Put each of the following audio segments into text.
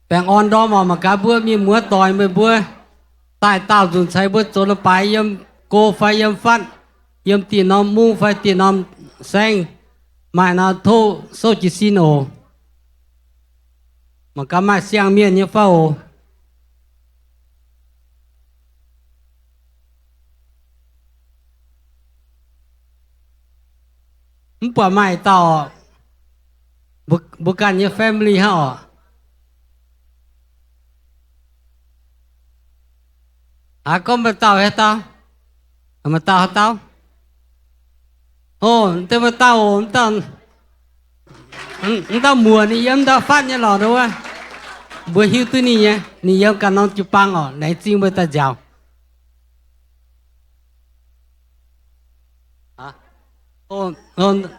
bèn on đó mà cá bữa mi múa tỏi mới bữa tại tao dùng sai bữa chỗ là phải yếm cô phải yếm phát yếm tiền nó mu phải tiền nó xanh mà nó thô số chỉ xin ổ mà cá mai xiang miên như phao bỏ mai tao bukan như family ha con mà tao hết tao mà tao hết tao thế mà tao mùa này em tao phát như lò đâu á bữa hiu tôi này nhé này em cả non chụp băng ở này chim với ta giàu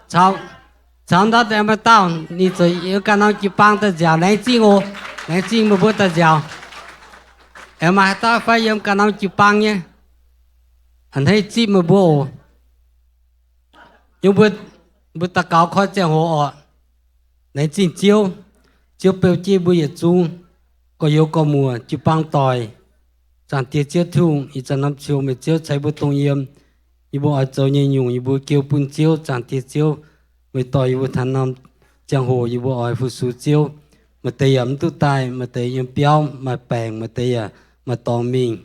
cháu đó em mà tao này rồi em cả non chụp băng ta giàu này chim mà bữa ta giàu em mà tao phải em cả non chụp băng nhé anh thấy chim mà bữa nhưng bữa ta cáo khó chèo hồ ở này chim chiếu bèo chi bữa giờ chung có yếu có mùa chụp băng tỏi chẳng tiết chiếu thùng ý chẳng nắm chiếu mà chiếu cháy bữa tông yếm ý bữa ở chỗ nhẹ nhung ý bữa kêu bún chiếu chẳng tiết chiếu mới tỏi ý bữa thằng nắm chẳng hồ ý bữa ở phụ su chiếu mà tây ấm tu tai mà tây yếm béo mà bèng mà tây mà tòng mình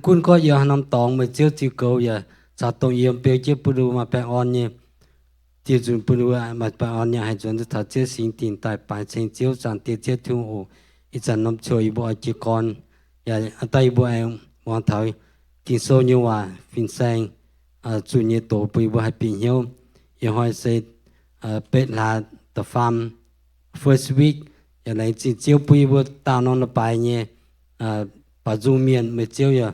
kun có giờ nắm tòng mà chiếu chiếu cầu giờ sao tông yếm bèo chiếu bữa mà bèng on nhé tiêu chuẩn bữa mà bèng on nhé hay chuẩn thì thật chiếu sinh tiền tại bài sinh chiếu chẳng tiết chiếu thùng hồ ý chẳng nắm chiếu ý bữa chỉ con ya tay bữa em hoàn thời tin số nhưว่าphiên sang chủ nhật tổ bữa bữa hai bình hiếu ya hỏi sẽ bet là the farm first week ya này chỉ chiếu bữa bữa tao nó là bài nhé bà dùng miền mới chiếu ya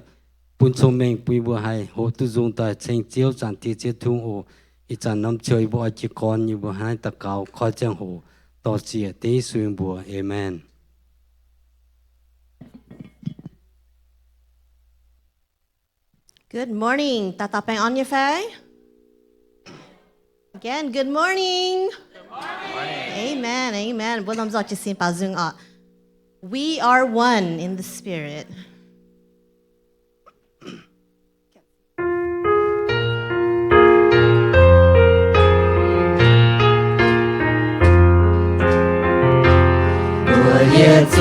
bún sông mình bữa bữa hai hộ tu dùng tại sinh chiếu chẳng tiết chiếu thung hồ ý chẳng nắm chiếu bữa chỉ con như bữa hai ta cầu coi chẳng hồ tổ chức tế xuyên bữa amen. Good morning. Tatapang on your face. Again, good morning. Good morning. Amen. Amen. Bulam zok chisin pazung a. We are one in the spirit.耶稣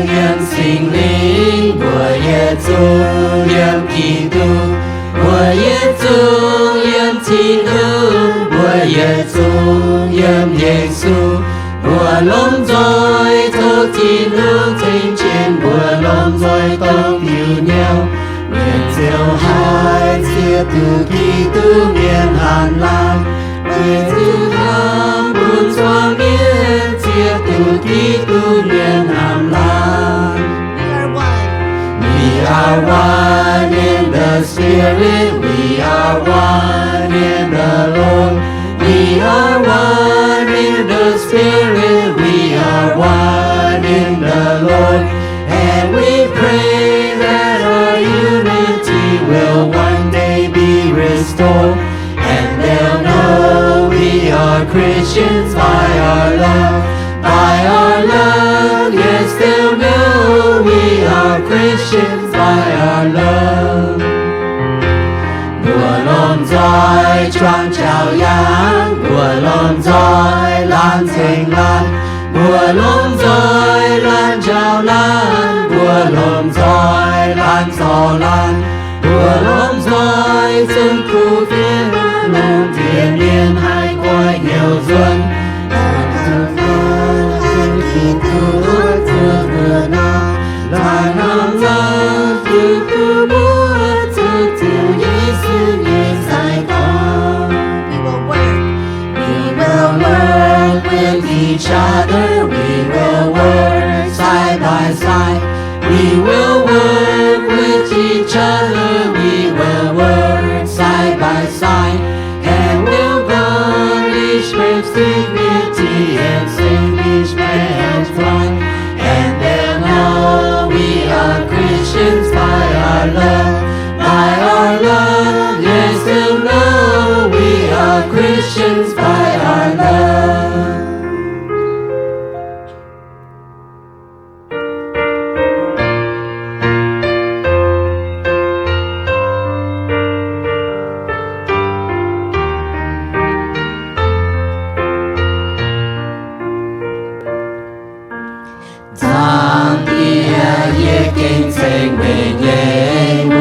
愿心灵，我耶稣愿基督，我耶稣愿基督，我耶稣愿耶稣，我龙在头基督天前，我龙在头有鸟，面就海接住基督面寒冷，接住他不装面。基督面寒冷 We are one in the Spirit, we are one in the Lord. We are one in the Spirit, we are one in the Lord. And we pray that our unity will one day be restored. And they'll know we are Christians by our love. By our love, yes, they'll know we are Christians by our love. Mùa lom roi choang chào yang, mùa lom roi lan thành lan, mùa lom roi lan chào lan, mùa lom roi lan gió lan, mùa lom roi dân khu thiên, lom thiên nhiên hai quay nhiều xuân. Là nam ra từ từ múa từ từ Giêsu như sai con. We will work with each other. We will work side by side. We will work with each other. We will work side by side. And we'll burn each man's dignity and sing each man's pride. And they'll know we are Christians by our love, by our love. Yes, they'll know we are Christians by our love. 上帝也经成为耶我，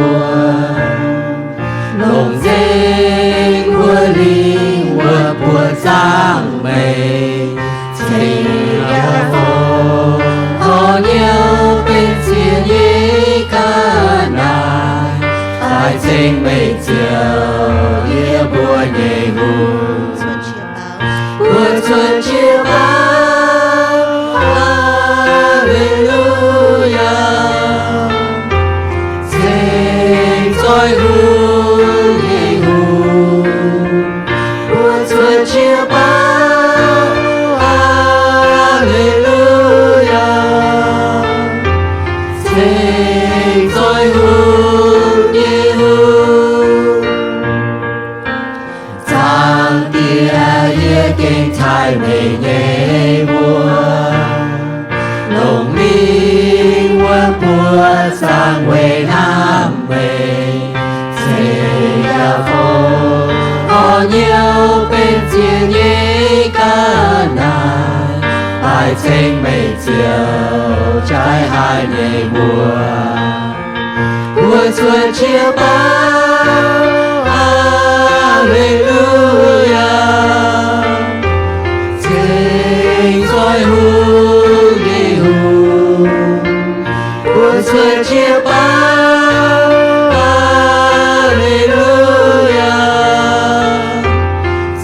龙井我灵我不赞美，情呀风，好牛并肩一个来，爱情美酒也不耶我，我尊敬吧。sang về Nam về sẽ là phố có nhiều bên chia nhĩ cả này ai tranh mây chiều trái hai nhảy mùa mùa xuân chia bao Alleluia tình soi hương đi hương mùa xuân chia bao Alleluia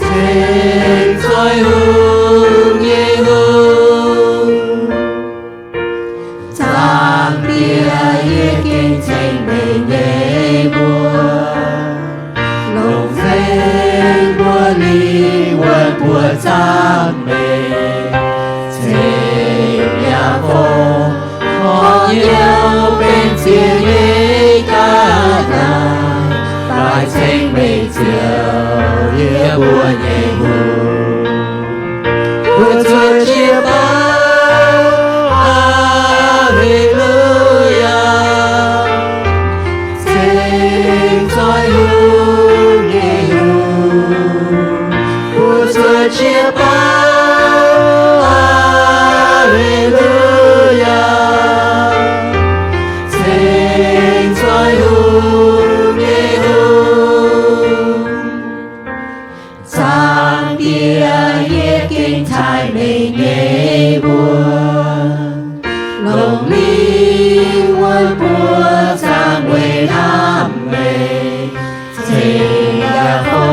tình soi hương đi hương sang bia ye kinh tranh bề nhẹ mùa lòng danh mùa ly quân mùa sang bề tình nhà phố có nhiều bên chia nhị cả ngày bài tranh bề chiều như mùa nhẹ mùa mùa xuân chia bao Alleluia tình soi hương nhẹ hương mùa xuân chia bao Alleluia tình soi hương nhẹ hương sang bia ye kinh thái mê nhẹ buồn lòng linh quân bùa sang quê Nam về tình nhà phố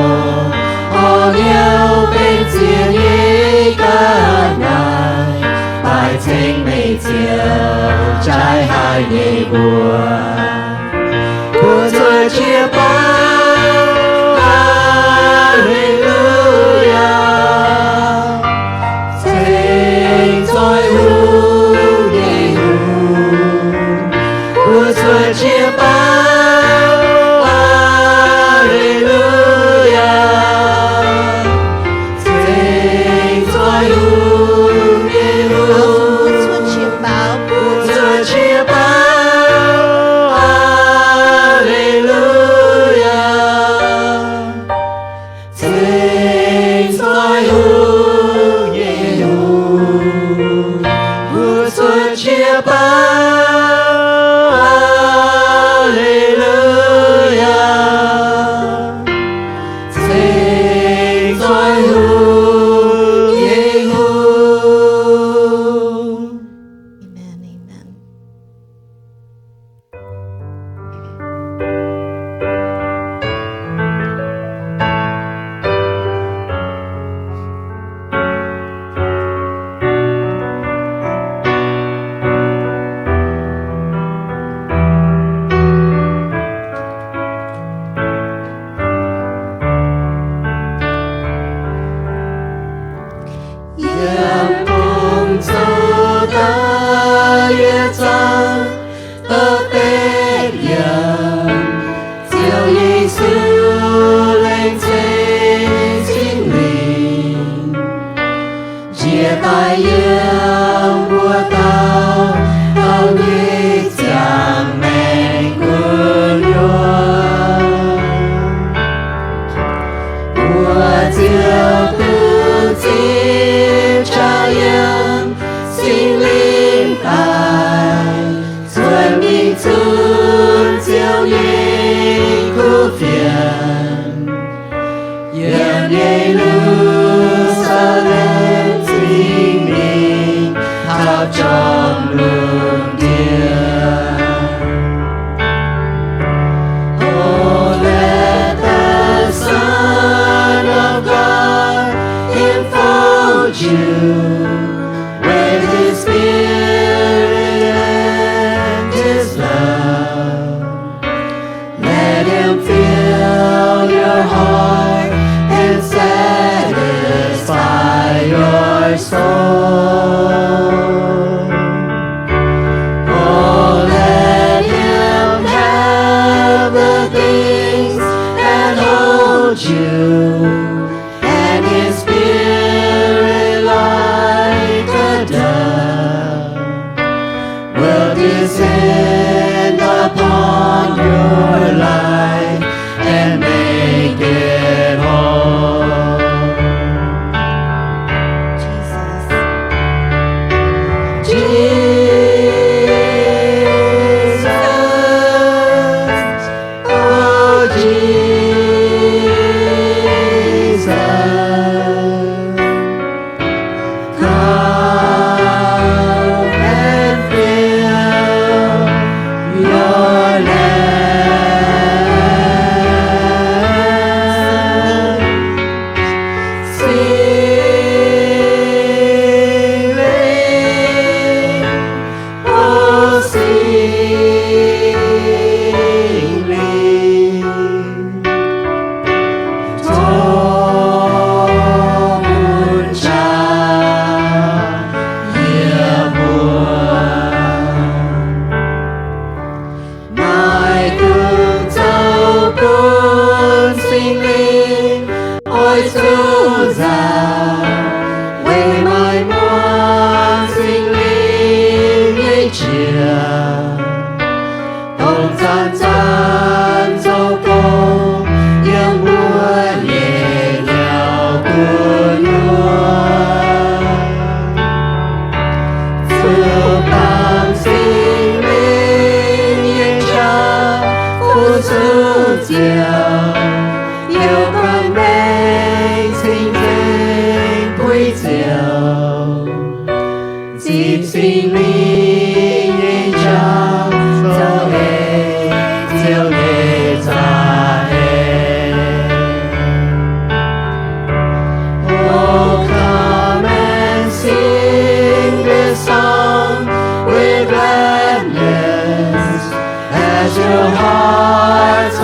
họ nhau bên chia nhị cả ngày bài tranh mây chiều trái hai nhị buồn mùa xuân chia bao Alleluia tình soi hương nhẹ hương mùa xuân chia bao Alleluia tình soi hương nhẹ hương mùa xuân chia bao Alleluia tình soi hương nhẹ hương mùa xuân chia bao Alleluia tình soi hương nhẹ hương. Amen, amen. lòng luồng thiêng. Oh, let the Son of God enfold you with His Spirit and His love. Let Him fill your heart and satisfy your soul. Oh, let Him have the things that hold you, and His Spirit like a dove will descend upon your life and make it whole. Jesus, oh Jesus, come and fill your land. Singling, oh singling, Tôn Cha hiệp buồn. Mai thương dấu cơn sinh linh, ôi dư dào quê mai muôn sinh linh ấy chia. Tôn gian gian dấu công những buồn nhẹ nhào của nhuận. Phước làm sinh linh yên cha phú dư diệu, yêu con bên sinh linh quý diệu. Dịp sinh linh yên cha dấu nghệ diệu nghệ ra hệ. Oh, come and sing this song with gladness as your hearts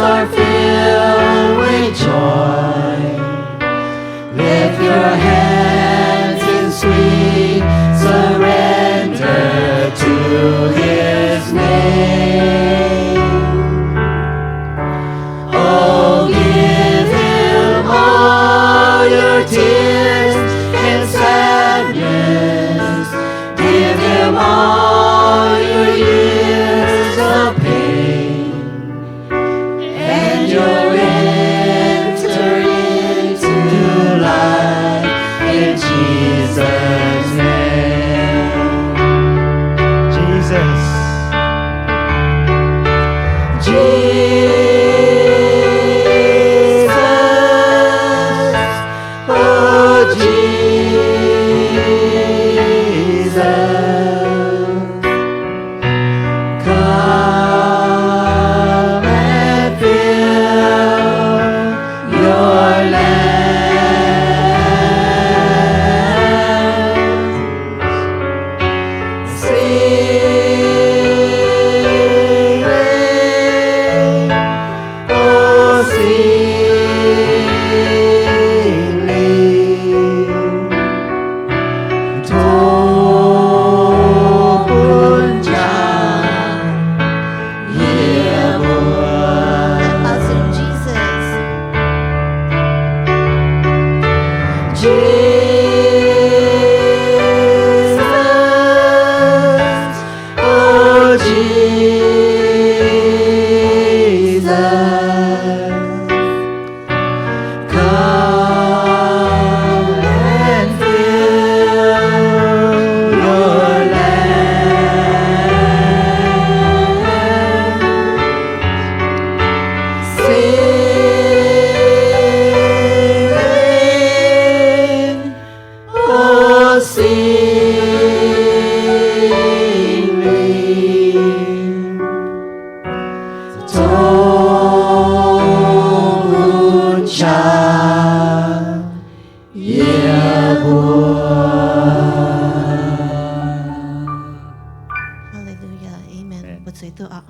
最多啊。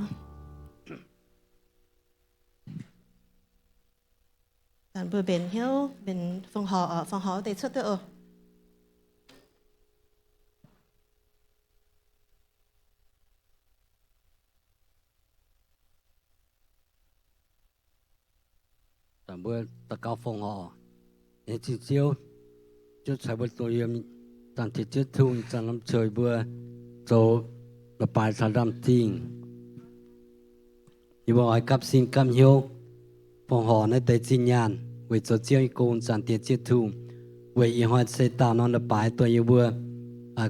但不变晓变phong họ để xuất tới但不特高phong họ nên chỉ chiếu chút sai bất tôi yếm tàn thiết chết thun tàn lâm trời bữa cho là bài sa đam tin như bảo ai cấp xin cam hiếu phong họ nơi tây chi nhàn với cho chiếu côn tàn thiết chết thun với y hoa sẽ tạo nó là bài tôi như bữa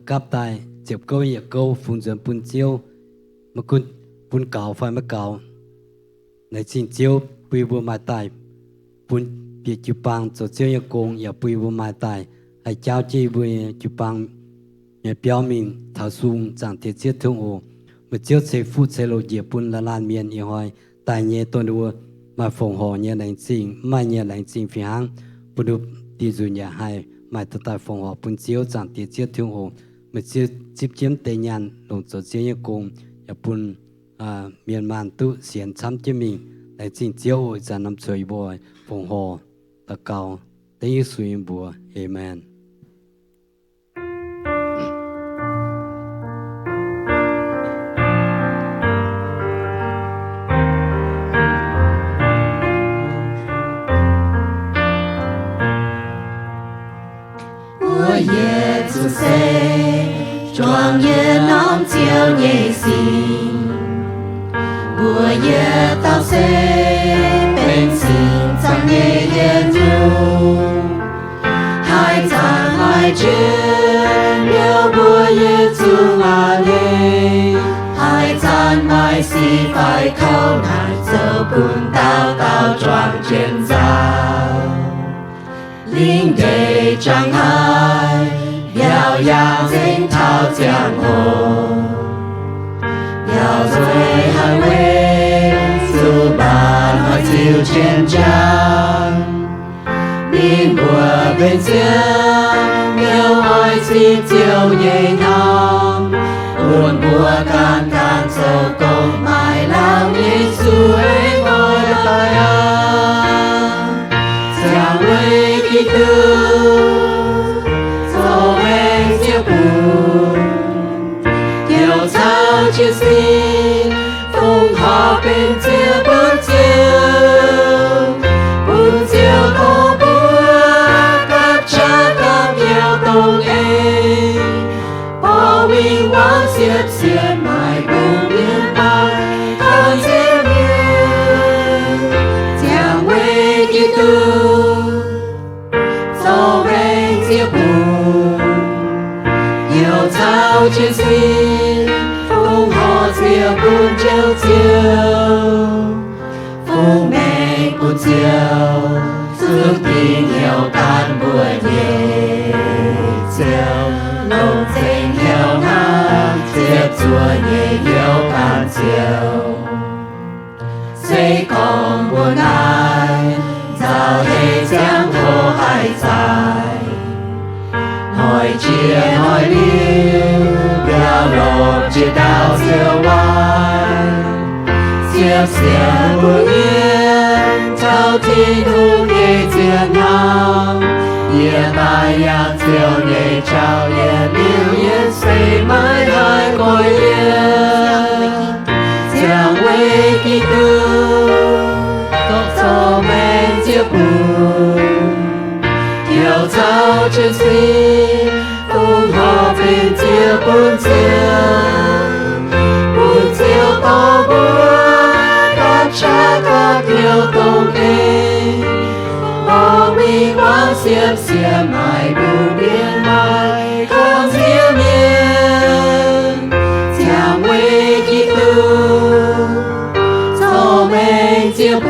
cấp tài chụp câu nhẹ câu phun dần phun chiếu mà kun phun cào phải mà cào nơi xin chiếu quy bữa mai tài phun việc chụp bằng cho chiếu như côn ya quy bữa mai tài hay chào chi bữa chụp bằng nhà biểu mình thảo sung chẳng thể chết thương hồ mà chiếu sẽ phút sẽ lộ dịp bún là lan miền y hoài tại nhà tuần đua mà phòng họ nhà lãnh sinh mà nhà lãnh sinh phía hàng bún được đi dù nhà hai mà tại phòng họ bún chiếu chẳng thể chết thương hồ mà chiếu chip chiếm tây nhàn lồng cho chiếu như cùng ya bún miền man tu xiên chăm cho mình lãnh sinh chiếu chẳng nằm chơi bồi phòng họ ta cao tây như suy bùa amen.耶稣谁庄严能救你心，我也到谁本心将你眼入，海藏海之有我耶稣啊你，海藏海西海口南走不到庄建造。林地张海，耀扬惊涛江河，要最捍卫主办和救全仗，民国本将有爱情就银行，温国刚刚走公买老耶稣爱我的呀，将为基督作为脚步，有草之心，风好变就不救，不救都不隔着个秒懂哎，保卫我谢谢买不明白，看见面将为基督。有草之心，风和就不久久，风美不久，注定有干不夜久，龙井有难，接着也有干久，谁恐不难，早黑江河还在。hỏi chia hỏi liêu béo lột chia đau siêu vai siêu siêu buồn yên trao thi thu nghề chiến thắng yên bài yang siêu nghề trao yên liêu yên xây mãi hai cõi yên giang quê kỳ tư tóc cho men chia buồn有草之心，风和变就不救，不救都不隔着个跳动哎，保卫光线线埋不变埋，看前面将为基督走美脚步。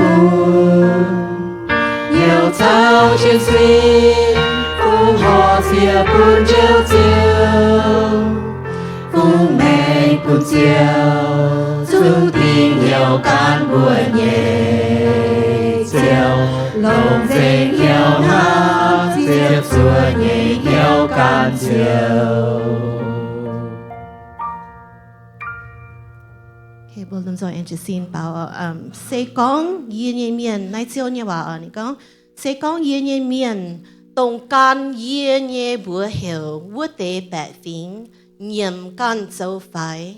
有草之心，风和且不久久，风美不久，注定有干不夜久，龙井有难，接着也有干久。Okay, vô luận do anh chỉ xin bảo sẽ con yên nhiên miền nay chiều như bảo anh con sẽ con yên nhiên miền đồng can yên nhiên bữa hiểu bữa tế bạc phiền niệm can dấu phải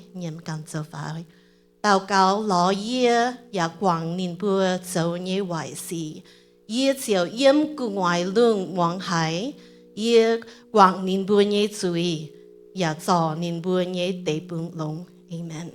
祷告老爷也光年不走你坏事，也就掩顾外论往海，也光年不你罪，也早年不你地本龙，Amen。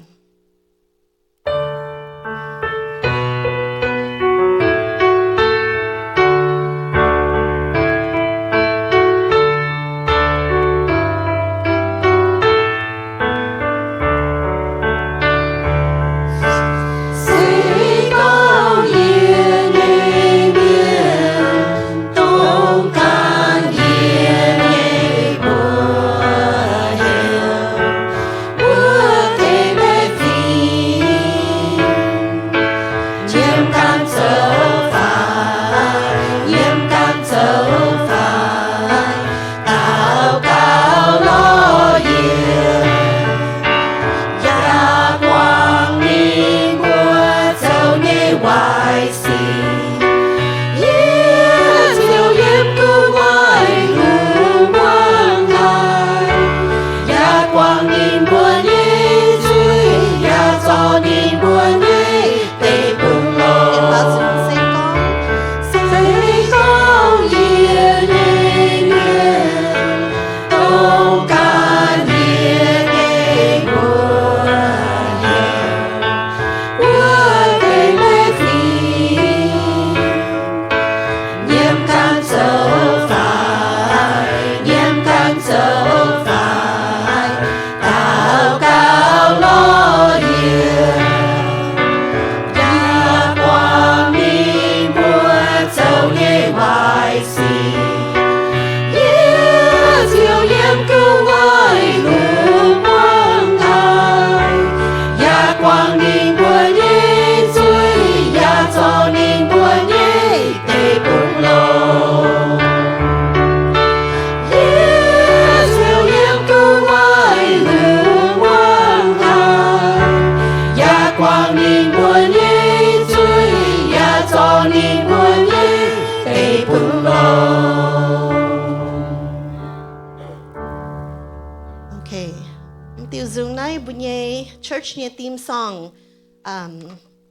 Church nhé team song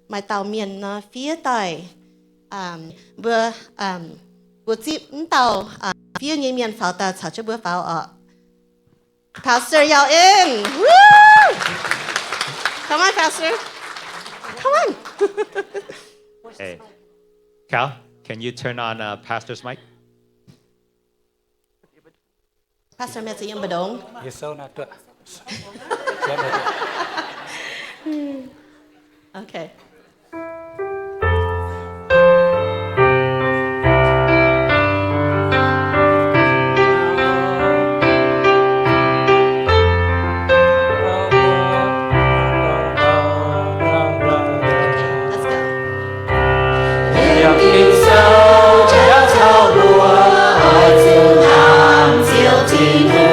mai tàu miền phía tây bữa tiếp tàu phía nhé miền pháo ta chả cho bữa pháo ở Pastor Yao in come on Pastor come on Hey Cal, can you turn on Pastor's mic? Pastor mẹ sẽ yên bờ đông Yes, so not Okay. Let's go. Niềm tin sâu chớ thao đùa hỏi chiều hàng chiều thiên thu.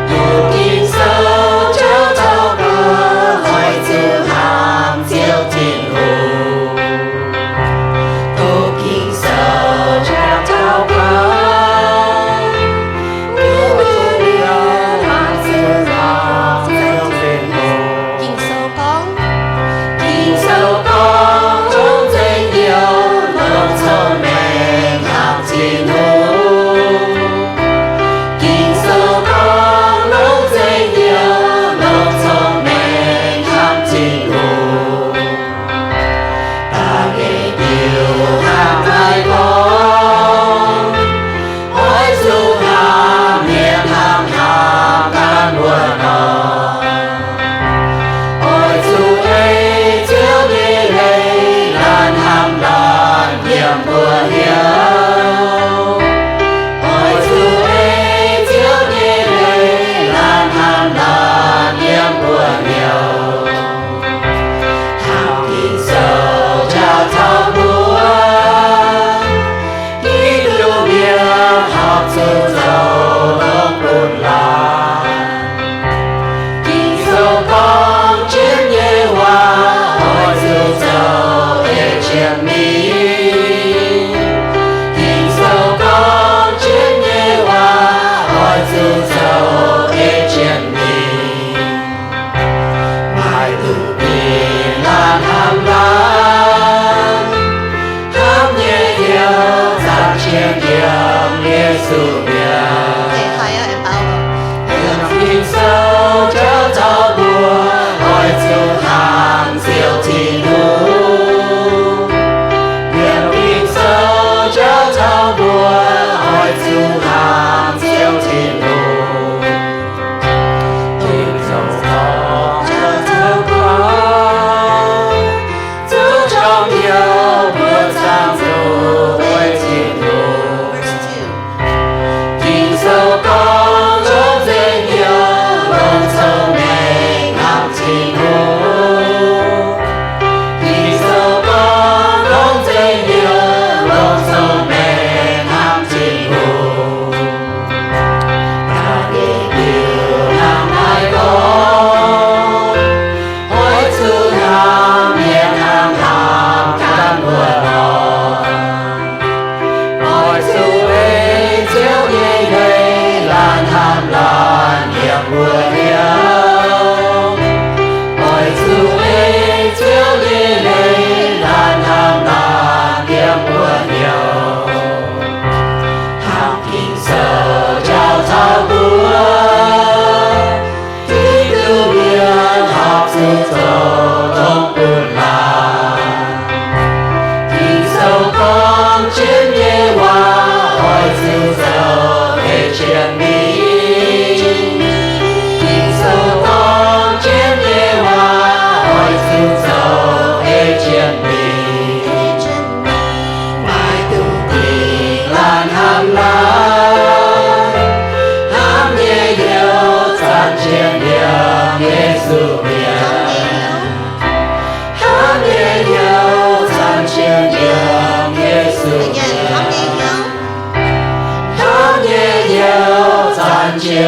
Niềm tin sâu chớ thao đùa hỏi chiều hàng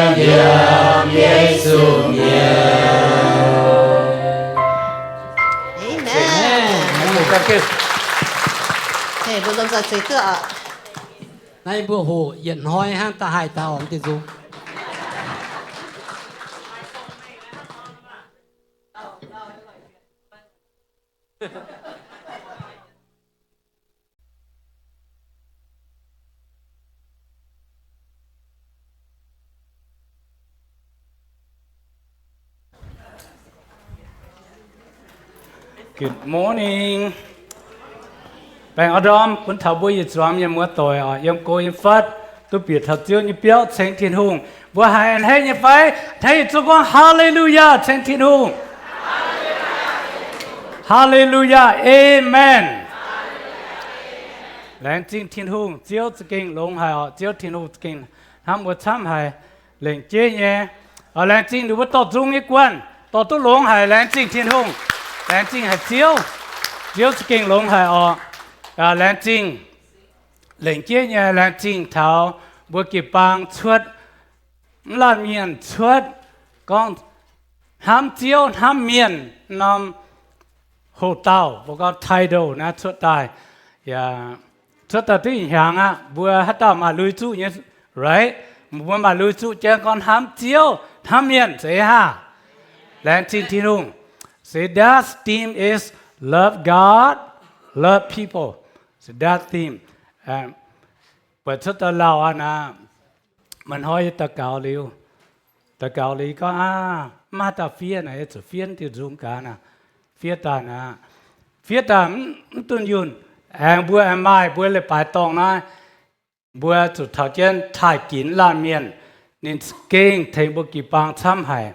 Yom Giêsu Amen. Thank you. Hey, buồn giờ chơi tựa ạ. Nay bữa hồ hiện hoi hang ta hai ta ổn tiền dung. Good morning. Bạn ở đó, muốn thảo bùi dịch doám như mua tội ở yếm cô yếm phát, tôi biết thật chiếu như biểu trên thiên hùng. Vừa hai anh hay như phải, thấy cho con hallelujah trên thiên hùng. Hallelujah, amen. Lệnh chính thiên hùng, chiếu cho kinh lông hài ở, chiếu thiên hùng kinh. Hàm một trăm hài, lệnh chế nhé. Ở lệnh chính đủ bất tỏ dung ý quan, tỏ tốt lông hài lệnh chính thiên hùng. Lệnh chính hài chiếu cho kinh lông hài ở. Lệnh chính, lệnh chế nhé lệnh chính thảo, bữa kịp bằng chuột, lan miền chuột, con hàm chiếu hàm miền nằm hồ tàu, bữa con thay đồ na chuột tài. Chuột tài tí hàng á, bữa hát tàu mà lùi chú nhé, right? Bữa mà lùi chú chứ con hàm chiếu hàm miền, say ha. Lệnh chính thiên hùng. Say that theme is love God, love people. So that theme. But chút ta lao anh mình hỏi ta cáo liu. Ta cáo liu có mà ta phía này chỉ phía thì dùng cả nè. Phía ta nè. Phía ta tuân yun. Bữa em mai bữa lệ bài tông nè. Bữa chủ thảo chân thải kín lan miền. Nên kinh thấy bữa kỳ bằng chăm hài.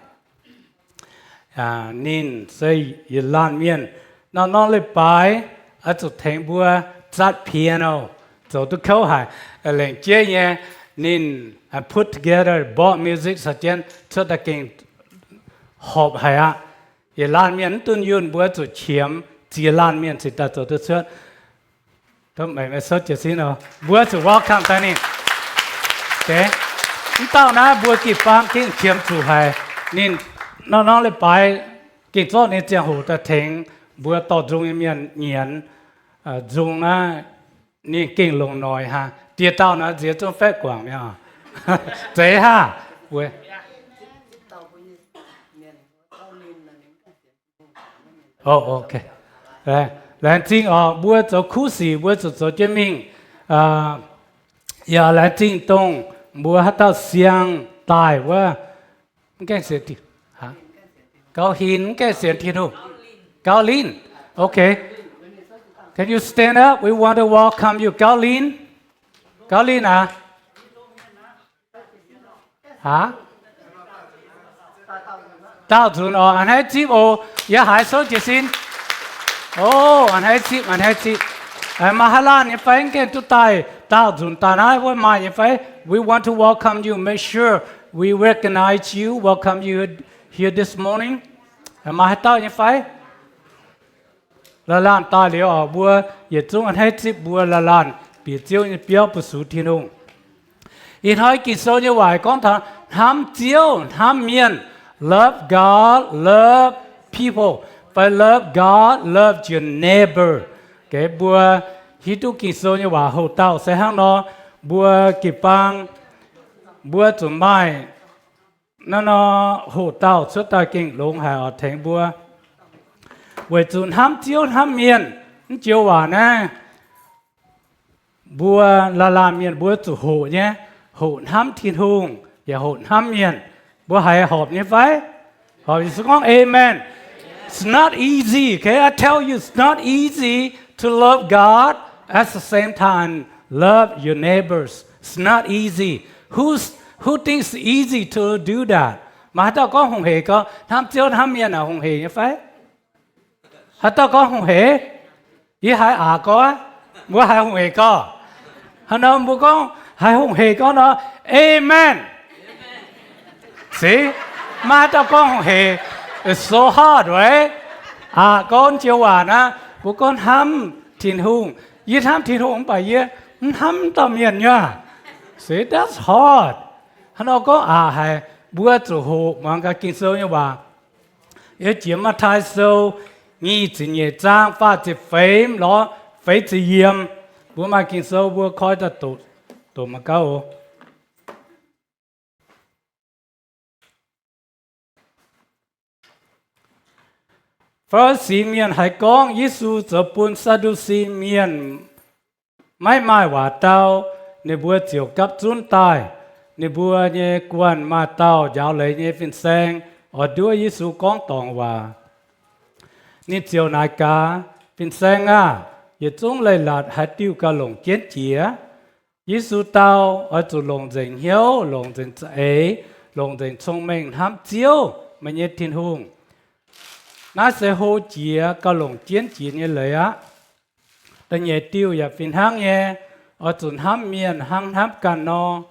Nên xây lan miền. Nó lệ bài ở chủ thấy bữa chát piano. So to câu hỏi lệnh chế nhé nên put together bought music such as cho ta kinh họp hay á ye lan miền tuân yun bữa chủ chiếm chỉ lan miền chỉ ta cho tôi chết thôi mày sốt chỉ xin nào bữa chủ welcome ta nè ok tao na bữa kịp bang kinh chiếm chủ hay nên nó lại bài kinh cho nên chẳng hồ ta thèn bữa tao dùng miền nhiễn dùng naนี่เก่งลงน้อยฮะเดี๋ยวเต้านะเดี๋ยวต้องแฟกกว่ามั้ยฮะเจ๊ฮะเว้ยโอเคแล้วจริงบัวจะคู่สีบัวจะเจมิงอย่าแล้วจริงตรงบัวฮัตเต้าเสียงตายว่าแก่เสียทีฮะเกาหินแก่เสียทีนู่เกาลินโอเคCan you stand up? We want to welcome you. Cao Linh? Cao Linh à? Hả? Tao thường anh hãy chip dạ hãy số chỉ xin. Anh hãy chip. Mà Hà Lan, như phải cái tụi tao thường ta nói với mai như phải. We want to welcome you. Make sure we recognize you. Welcome you here this morning. Mà hãy tao như phải. La lan ta liu bua ye chung an hai chip bua la lan bi chiu ni piao pu su thiên hùng in hai ki so như vậy con thằng ham chiu ham miền love God love people but love God love your neighbor cái bua hi tu ki so như vậy hậu tao sẽ hang nó bua ki pang bua chu mai nó hậu tao xuất ta kinh long hai ở thành bua vậy chúng ham chiếu ham miền chiếu vào nè bùa là miền bùa chủ hộ nhé hộ ham thiên hùng và hộ ham miền bùa hay họp như vậy họp thì con amen. It's not easy, okay? I tell you, it's not easy to love God at the same time love your neighbors. It's not easy. Who thinks it's easy to do that? Mà tao có hùng hề có ham chiếu ham miền là hùng hề như vậy. Tao có hùng hề, với hai có, bữa hai hùng hề có, nó bữa con hai hùng hề có nó, amen. See, mà tao có hùng hề, it's so hard, right? Con chiều hòa na, bữa con ham thiên hùng, với ham thiên hùng phải gì, ham tao miền nha. See, that's hard. hắn nó có hay bữa chủ hộ mà cái kinh sâu như bà ở chiếm mà thái sâu nghi chỉ nhẹ trang phát chỉ phím đó phế chỉ yếm bữa mà kinh sâu bữa coi ta tổ mà câu First sĩ miền hải con Giêsu cho bún sa du sĩ miền mai hòa taoในบัวเจียวกับจุนตายในบัวเนี่ยกวนมาเต้ายาวเลยเนี่ยฟินแซงอดด้วยยิสุก้องตองว่านี่เจียวนายกาฟินแซงอย่าจงเลยหลาดหัดติ้วกะหลงเจียนเจียยิสุเต้าอจุหลงเจงเหี้ยวหลงเจงเอ๋หลงเจงชงเมงทำเจียวมันเนี่ยทิ้งหงน่าเสียโหเจียกะหลงเจียนเจียเนี่ยเลยแต่เนี่ยติ้วอย่าฟินห้างเนี่ยở chuẩn ham miền hang ham can no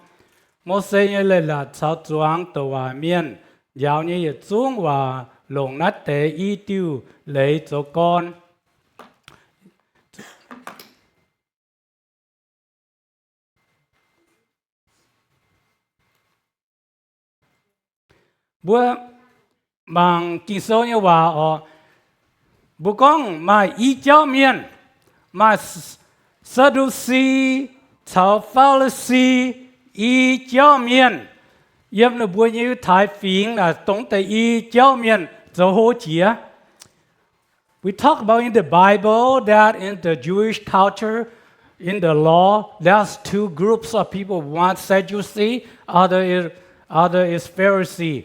một xây như là cháu chuang tàu hòa miền giáo như chuông hòa lồng nát tế y tiêu lấy cho con bữa bằng kinh số như hòa bữa con mà y cháu miền mà Sadducee, Chao Pharisee, y giáo miền, yếm nó bùa như thái phiền là tổng tại y giáo miền cho hô chia. We talk about in the Bible that in the Jewish culture, in the law, there's two groups of people. One Sadducee, other is Pharisee.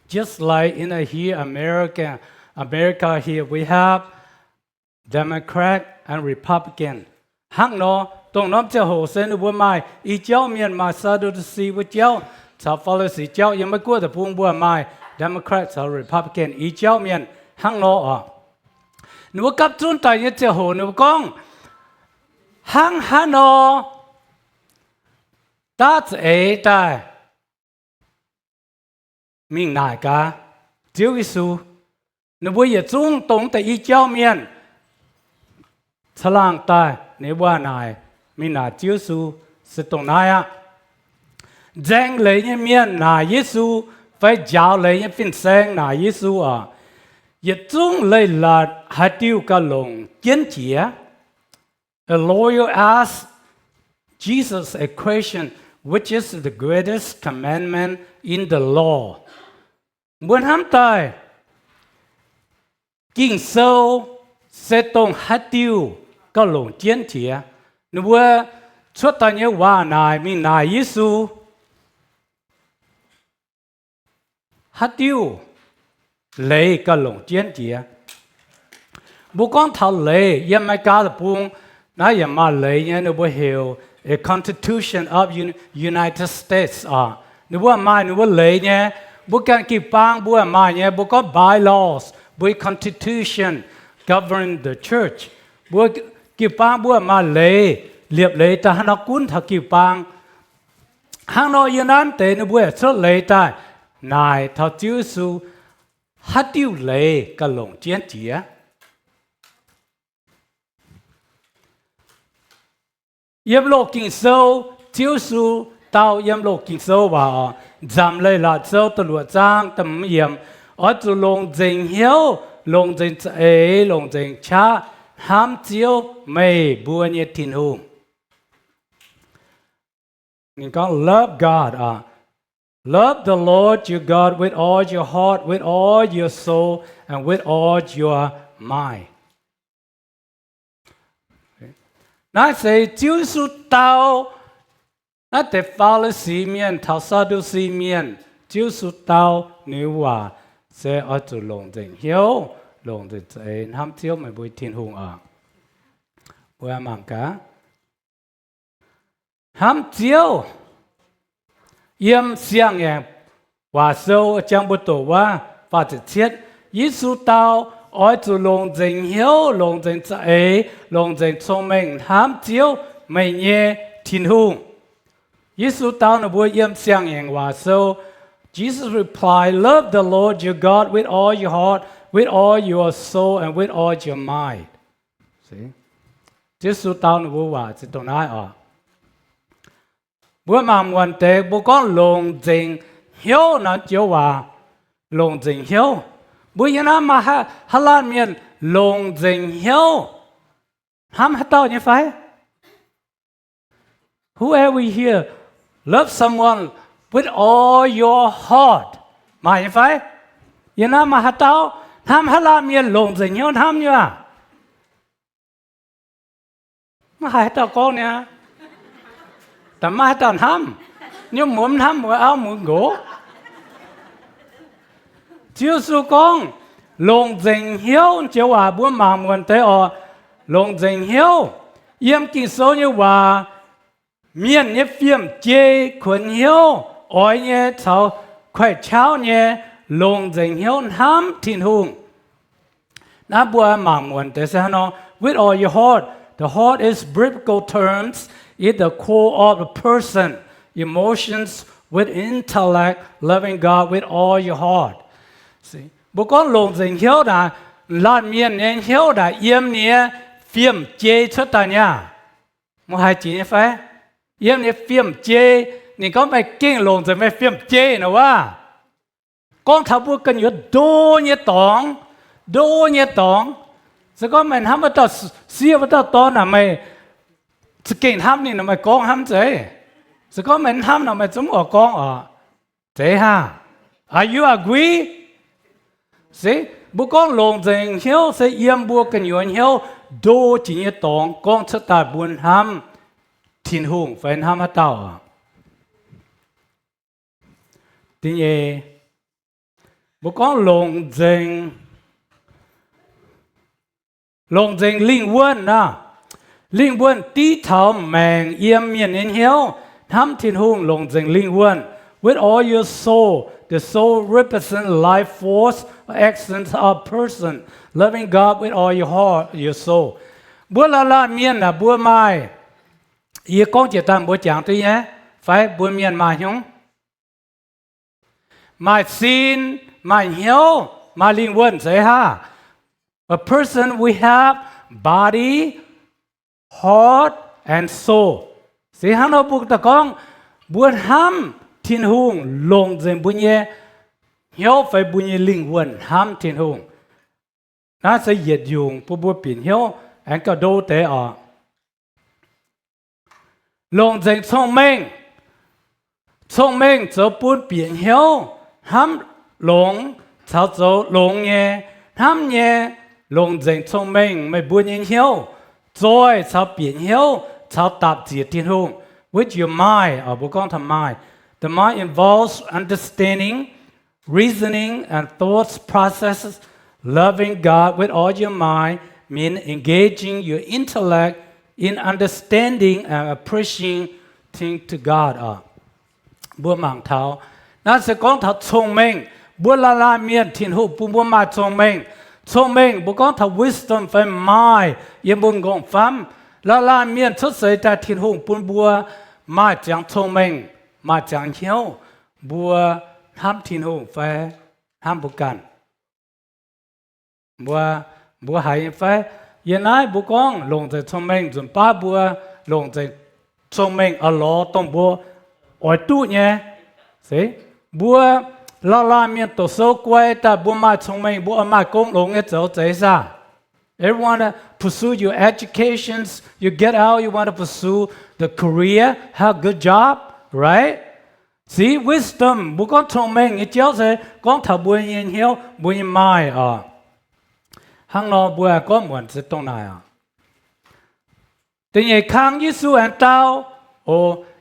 Just like in here America here we have Democrat and Republican. Hang nó tông nóm cho hồ sen bùa mai y cháu miền mà Sadducee với cháu cháu Pharisee cháuยังไม่กลัวแต่พวงบัวmai Democrat cháu Republican y cháu miền hang nóหนูกับจุนตายเนี่ยเจ้าโหหนูก้องหางฮานอตาเอ๋ตายมิงนายกาเจ้าวิสุหนูบัวอย่าจุ้งตรงแต่อีเจ้าเมียนฉลางตายในว่านายมีนาเจ้าสูสิตรงนายแจงเลยเนี่ยเมียนนายเยซูไฟยาวเลยเนี่ยฟินแสงนายเยซูอย่าจุ้งเลยหลาดหัดดิวกะลงเจียนเจีย A lawyer asked Jesus a question, which is the greatest commandment in the law. เหมือนห้ามตายกิ่งโซ่เสตงหัดดิวก็ลงเจียนเจียนึกว่าชุดตอนนี้ว่านายมีนายเยซูฮัดดิวเลยก็ลงเจียนเจียบุกองเท่าเลยยังไม่กล้าปุ่งน่าอย่ามาเลยเนี่ยนึกว่าเฮล a Constitution of United States นึกว่าไม่นึกว่าเลยเนี่ยบุกการกี่ปังบุกไม่เนี่ยบุกก็ bylaws บุก Constitution govern the church บุกกี่ปังบุกมาเลยเรียบเลยแต่ฮันกุนถ้ากี่ปังฮันนอยนั้นแต่นึกว่าชุดเลยแต่นายถ้าจิวสูฮัดดิวเลยก็ลงเจียนเจียยามโลกกินโซ่จิวสูเต้ายามโลกกินโซ่ว่าจำเลยละโซ่ตำรวจจ้างตำเยี่ยมจะลงเจงเหี้ยวลงเจงลงเจงช้าห้ามเจียวไม่บัวเนี่ยทิ้งหูนี่ก็ love God love the Lord your God with all your heart with all your soul and with all your mind นั่นสิจิวสุดเต้านั่นแต่ฟาริสีเมียนท้าซาดูสีเมียนจิวสุดเต้านี่ว่าเสียจะลงเจงเหี้ยวลงเจงห้ามเจียวไม่บัวทิ้งหูบัวมังกะห้ามเจียวเยี่ยมเสียงอย่างว่าโซ่จังบุตรว่าฟาจะเช็ดยิสุเตาจะลงเจงเหี้ยวลงเจงลงเจงชงเมงห้ามเจียวไม่เย่ทิ้งหูยิสุเตาหนูบัวเยี่ยมเสียงอย่างว่าโซ่ Jesus replied, love the Lord your God with all your heart, with all your soul, and with all your mind. See? ยิสุเตาหนูบัวว่าจะตรงไหน bữa mà muốn tế bố con lòng dình hiếu nó chiếu hòa lòng dình hiếu bữa giờ nó mà hà lan miền lòng dình hiếu ham hát tao như phải whoever here love someone with all your heart mà như phải giờ nó mà hát tao ham hà lan miền lòng dình hiếu ham như à mà hát tao con nhaแต่มาตอนทำnhưng muốnทำmuốn áo muốn gỗ chiếu su con lòng dình hiếu chiếu hòa buôn mạng muốn tới ở lòng dình hiếu yếm kinh số như hòa miền như phim chế quần hiếu ỏi như cháu khoai cháo như lòng dình hiếu ham thiên hùng na buôn mạng muốn tới sao nó with all your heart the heart is biblical terms is the core of a person, emotions with intellect, loving God with all your heart. See, bố con lòng dình hiếu đã lan miền nên hiếu đã yếm nia phim chế xuất ta nha. Một hai chỉ như phải yếm nia phim chế, nên có mấy kinh lòng dình mấy phim chế nữa wa. Con thảo bố cần nhớ đô như tòng, sẽ có mình ham bắt đầu xia bắt đầu to là mày sự kiện ham này là mày con ham thế, sự có mình ham là mày chúng ở con ở thế ha. Are you agree? See, bố con lòng dình hiếu sẽ yếm bố cần yuan hiếu đô chỉ như tòng con sẽ ta buồn ham thiên hùng phải ham hết tao à. Tiếng gì? Bố con lòng dình linh quân à. Linh quân tí thảo màng yếm miền in hiếu tham thiên hùng lòng dình linh quân with all your soul. The soul represents life force, essence of person, loving God with all your heart, your soul. Bữa la miền là bữa mai, ý con chỉ tạm bữa chẳng tuy nhé, phải bữa miền mai nhung, mai xin, mai hiếu, mai linh quân thế ha. A person we have body, heart and soul. See how nó buộc ta con buồn ham thiên hùng lòng dình buồn nhẹ hiếu phải buồn nhẹ linh quân ham thiên hùng nó sẽ diệt dùng buồn biển hiếu anh có đô tế ở lòng dình thông minh cho buồn biển hiếu ham lòng cho lòng nhẹ ham nhẹ lòng dình thông minh mới buồn nhẹ hiếu rồi cho biển hiếu cho tạp diệt thiên hùng with your mind or bố con thầm mind. The mind involves understanding, reasoning, and thoughts processes. Loving God with all your mind means engaging your intellect in understanding and appreciating to God. Bố mạng thảo, nó sẽ con thảo thông minh. Bố la miền thiên hùng bố mà thông minh. Bố con thảo wisdom phải mind. Yên bố ngôn phám. La miền xuất xảy ra thiên hùng bố mà chẳng thông minh. Mà chẳng hiếu bùa ham thiên hùng phải ham bùa cần bùa hay phải hiện nay bùa con lòngใจthông minh dùng ba bùa lòngใจthông minh ở lò tông bùa ở tu nhé thế bùa la miền tổ số quay ta bùa mà thông minh bùa mà công lòng cái chỗ thế sao everyone pursue your educations you get out you want to pursue the career have good job right? See, wisdom, bố con thông minh, ý cháu sẽ con thảo bùi nhiên hiếu, bùi nhiên mai Hằng nó bùi có muốn sẽ tông này Tình nhảy kháng Giê-xu anh tao,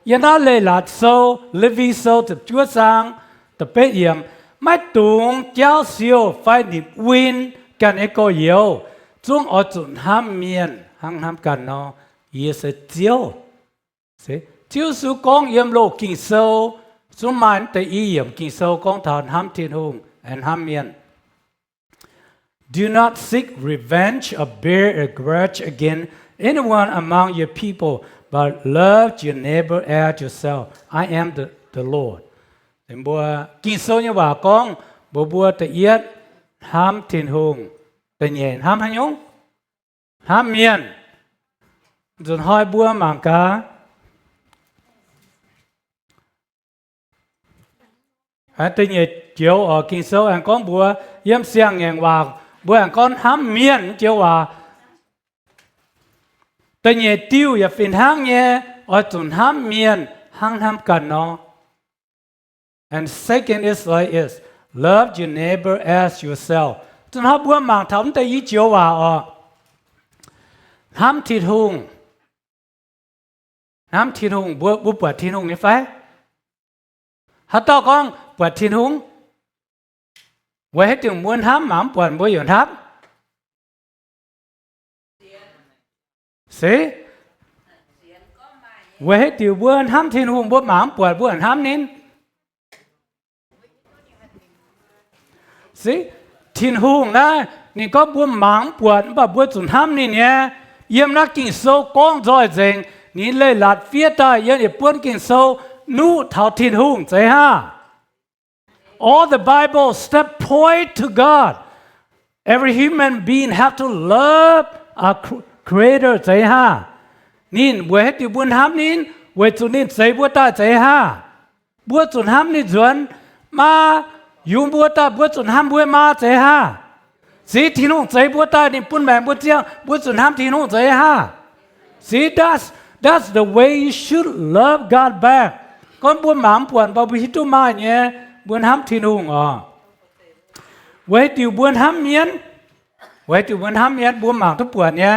yên á lê lạt sâu, lê vi sâu tập chúa sang, tập bế yếm, mai tùng cháu siêu phải niệm win, cần ấy có yếu, chúng ở chuẩn ham miền, hằng cần nó, ý sẽ chiếu. See? Chiếu su con yếm lô kinh sâu, chúng mạnh tới ý yếm kinh sâu con thảo ham thiên hùng and ham miền. Do not seek revenge or bear a grudge against anyone among your people, but love your neighbor as yourself. I am the Lord. Thì bùa kinh sâu như bà con, bùa tới yết ham thiên hùng, tới nhện ham hay nhung, ham miền. Rồi hỏi bùa mảng cá. tự nhiên chiếu ở kinh sâu anh con bữa yếm xiang ngàn vào bữa anh con hám miên chiếu vào tự nhiên tiêu ya phiền hang nhé ở tuần hám miên hang hám cần nó. And second is like is love your neighbor as yourself. Tuần hám bữa mang thấm tới ý chiếu vào ở hám thịt hùng bữa bữa thịt hùng này phải hả tao con bữa thịt hùng vậy hết từng muốn hám mắm bữa bữa yển hám see vậy hết từng bữa hám thịt hùng bữa mắm bữa hám nín see thịt hùng đóนี่ก็บวมหมางปวดบ่บวจุนห้ามนี่เนี่ยเยี่ยมนักกินโซก้องจอยเจงนี่เลยหลัดเฟียตาเยี่ยมปวนกินโซนู่เท่าทินหุงใจฮะ All the Bible step point to God. Every human being have to love our Creator ใจฮะนี่บวให้ติบวนห้ามนี่เวจุนี่ใจบวตาใจฮะบวจุนห้ามนี่จวนมาอยู่บวตาบวจุนห้ามบวมาใจฮะSee, thiên hùngใจบัวตายนี่ปุ่นแมงบัวเจียงบัวสุนห้ามthiên hùngใจฮะ See, that's the way you should love God back. ก่อนบัวหมามปวนบ่บิตุมาเนี่ยบัวห้ามthiên hùngอ่ะไว้ติวบัวห้ามเมียนไว้ติวบัวห้ามเมียนบัวหมางทุกปวนเนี่ย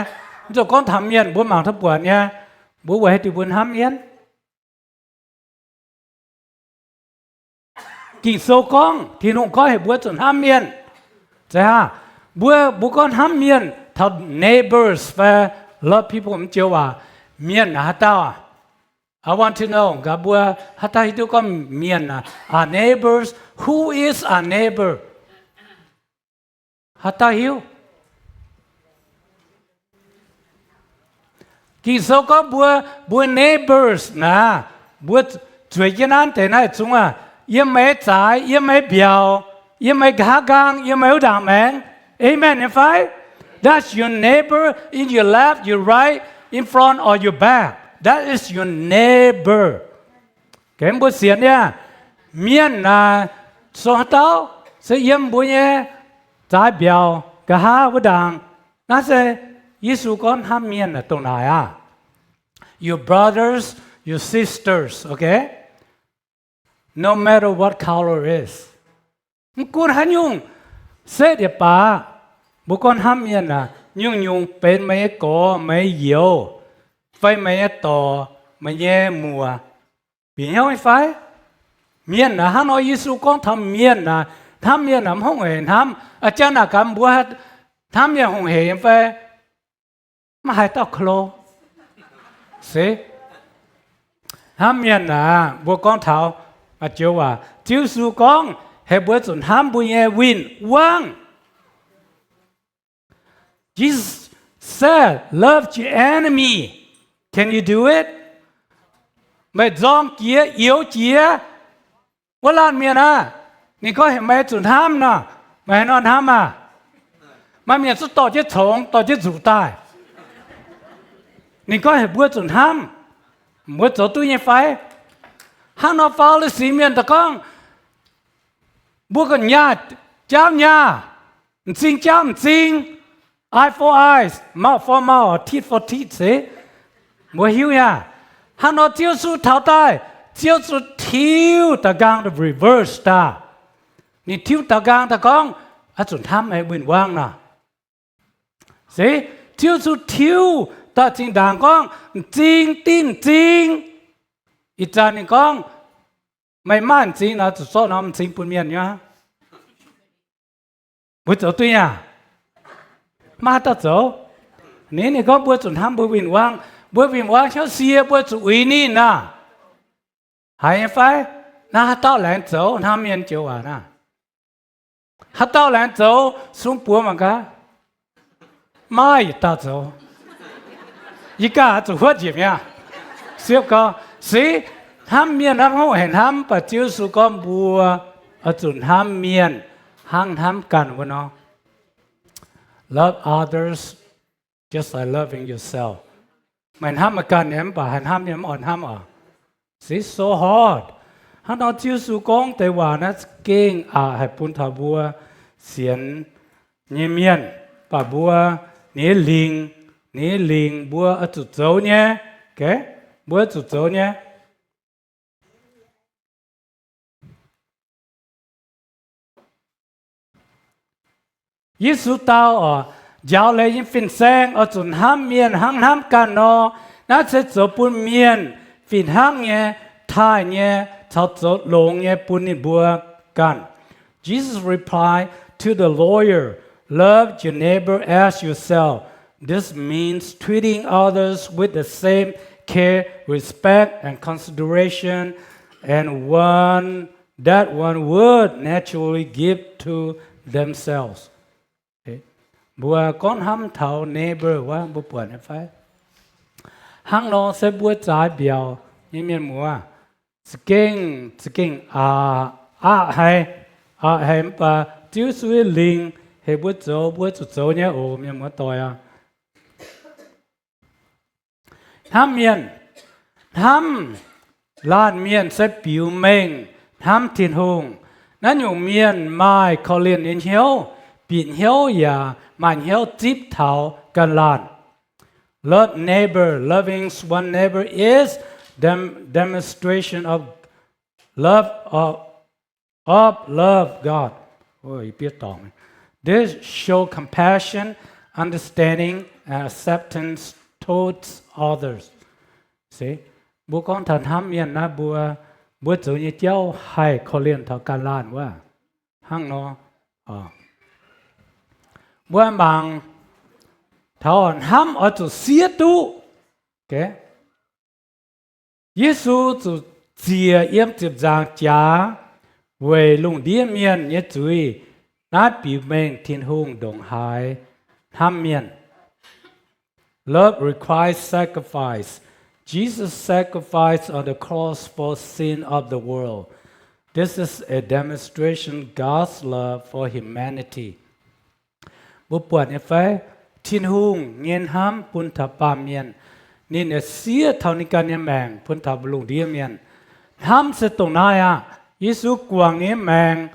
เจ้าก้อนทำเมียนบัวหมางทุกปวนเนี่ยบัวไว้ติวบัวห้ามเมียนกิ่งโซก้องthiên hùngก็ให้บัวสุนห้ามเมียนใช่ฮะบัวก้อนห้ามเมียนเท่า neighbors แฟร์ lot people มันเจียวว่าเมียนนะฮะตา I want to know กับบัวฮะตาที่ตัวก็เมียนนะ our neighbors who is our neighbor ฮะตาหิวกี่โซก็บัว neighbors นะบัวช่วยยันนั้นแต่ไหนจุงอ่ะยังไม่จ่ายยังไม่เบี้ยวยังไม่กากางยังไม่ด่าแมงAmen. If that's your neighbor in your left, your right, in front or your back. That is your neighbor. Cái bữa xiên nha, miên là số tao sẽ yếm bữa nhé, trái biểu cả hai bữa đàng. Nó sẽ Giêsu con ham miên là tụi này à? Your brothers, your sisters, okay? No matter what color is. Cuốn hắn nhung, sẽ đẹp bà. บุคคลห้ามเมียนนะยุ่งเป็นไม่ก่อไม่เหี่ยวไฟไม่ต่อไม่แย่มัวเปลี่ยนเอาไฟเมียนนะฮะน้อยยิสุก้องทำเมียนนะทำเมียนนะห้องเห็นทำอาจารย์นักการบัวทำเมียนห้องเห็นไฟมาให้ตอกโคลสิทำเมียนนะบัวก้องเท้าอาเจียวว่าจิวสุก้องให้บัวจุนทำบัวแย่วินว่างJesus said, love your enemy. Can you do it? Mày dòng kia, yếu kia. What lan miền à? Nhi có hiện mày chuẩn ham nè. Mày non ham à? Mà miền xuất tỏ chết sống, tỏ chết rủ tài. Nhi có hiện bữa chuẩn ham. Bữa chỗ tôi như phải. Hắn nó phao lên xí miền ta con. Bữa còn nhà, cháu nhà. Xin cháu, xin. Eye for eyes, mouth for mouth, teeth for teeth, see? Mua hiếu ya. Hắn nó chiếu su thảo tai, chiếu su thiếu ta gang the reverse ta. Ni thiếu ta gang ta con, à chuẩn tham ai bình quang nè. See? Chiếu su thiếu ta chính đàng con, chính tin chính. Ít ra ni con, mày man chính là chủ số nó chính bún miền nhá. Bữa chỗ tôi nha. Mà ta chỗ nếu có bữa chuẩn ham bữa bình quang cháu xia bữa chuẩn uy ní nè hay phải na tao lên chỗ ham miên chỗ à nè hát tao lên chỗ xuống bữa mà cả mai ta chỗ ý cả chỗ hết gì nhá xếp có xí ham miên ham hậu hẹn ham và chiếu số con bùa ở chuẩn ham miên hang ham cần của nó. Love others just like loving yourself. Mình ham mà cần em bà hành ham em on ham à. It's so hard. hắn nói chiếu su con tại hòa nó kinh hay bún thảo bùa xiên nhẹ miên bà bùa nhẹ linh bùa ở chỗ dấu nhé cái bùa ở chỗ dấu nhé Giêsu tao ở giáo lễ những phiền sang ở chỗ ham miên ham can nó sẽ chỗ bún miên phiền ham nhé thai nhé thảo chỗ lông nhé bún ní bùa can. Jesus replied to the lawyer, "Love your neighbor as yourself. This means treating others with the same care, respect, and consideration, and that one would naturally give to themselves." Bùa con ham thảo neighbor quá bùa buồn phải. Hang nó sẽ bùa trái biểu như miền mùa. Skin hay bà chiếu suy linh hay bùa chỗ nhé ồ miền mùa tỏi à. Ham lan miền sẽ biểu mình ham thiên hùng. Nên dùng miền mai có liền đến hiếu biển hiếu ya man hiếu tiếp thảoกันlan. Love neighbor, loving one neighbor is demonstration of love God. Ôi biết tỏng. This show compassion, understanding, and acceptance towards others. See, bố con thần ham miền na bùa chủ như cháu hay khó liên thảo can lan quá, hăng nó, bùa bằng thảo ham ở chỗ xía tu, cái, Giêsu chủ chia yếm tiếp giang cha, về lùng điên miền như chuối, nát biểu mình thiên hùng đồng hải, ham miền. Love requires sacrifice. Jesus sacrificed on the cross for sin of the world. This is a demonstration God's love for humanity. Bố buồn như phải thiên hùng nghiên ham bún thập ba miền nên là xía thao ní can niệm mèng bún thập lùng đi miền ham sẽ tông nai à Giêsu quang niệm mèng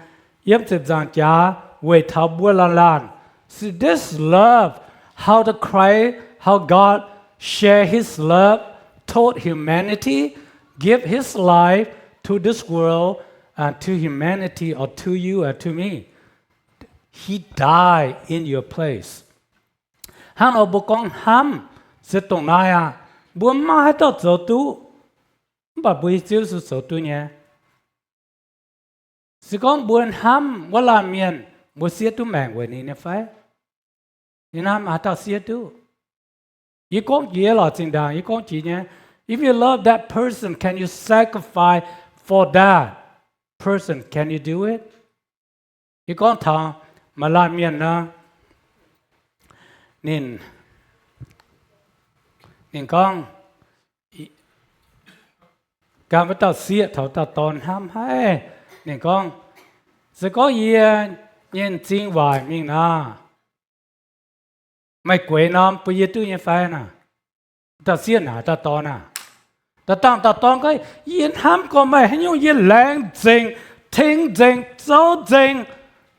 yếm tiếp giang cha về thao bùa lan. See this love, how the Christ, how God share His love toward humanity, give His life to this world and to humanity or to you or to me. He died in your place. Hắn ở bộ con ham sẽ tông nai à bùa mà hết đó走tu bà bùi chiếu sự走tu nhé. Sẽ con buồn hamว่าlàm miền bùa xía tu mèng về này nè phải. Nên ham hết đó xía tu. Ý con gì là chính đáng ý con chỉ nhé. If you love that person, can you sacrifice for that person? Can you do it? Ý con thằng mà làm miền đó nên con cảm với tao xía thảo tao tòn ham hay nên con sẽ có gì nhân chính vài mình na mày quên nó bây giờ tôi như phải nè tao xía nè tao tòn nè tao tòn cái yên ham có mày hay nhung yên lạnh dình thính dình dấu dình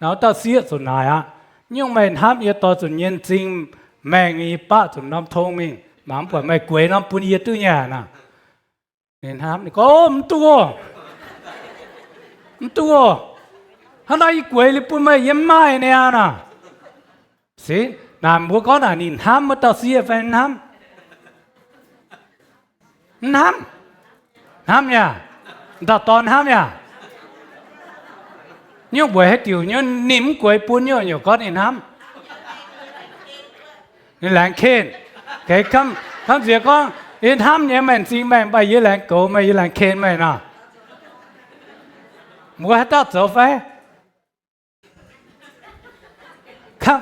nào tao xía rồi này à nhưng mày ham yên tao rồi nhân chính mày nghĩ ba rồi năm thông minh mà không mày quên nó bây giờ tôi nhà nè nên ham thì có tua hắn nói quên thì bây mày yếm mai nè nè xí làm bố có là nhìn ham mà tao xía phải ham nha tao toàn ham nha nhưng buổi hết điều nhưng niệm quấy buồn nhiều có nên ham nên làng khen cái không gì con yên ham nhé mình xin mình bây giờ làng cổ mày làng khen mày nè mua hết tao走phải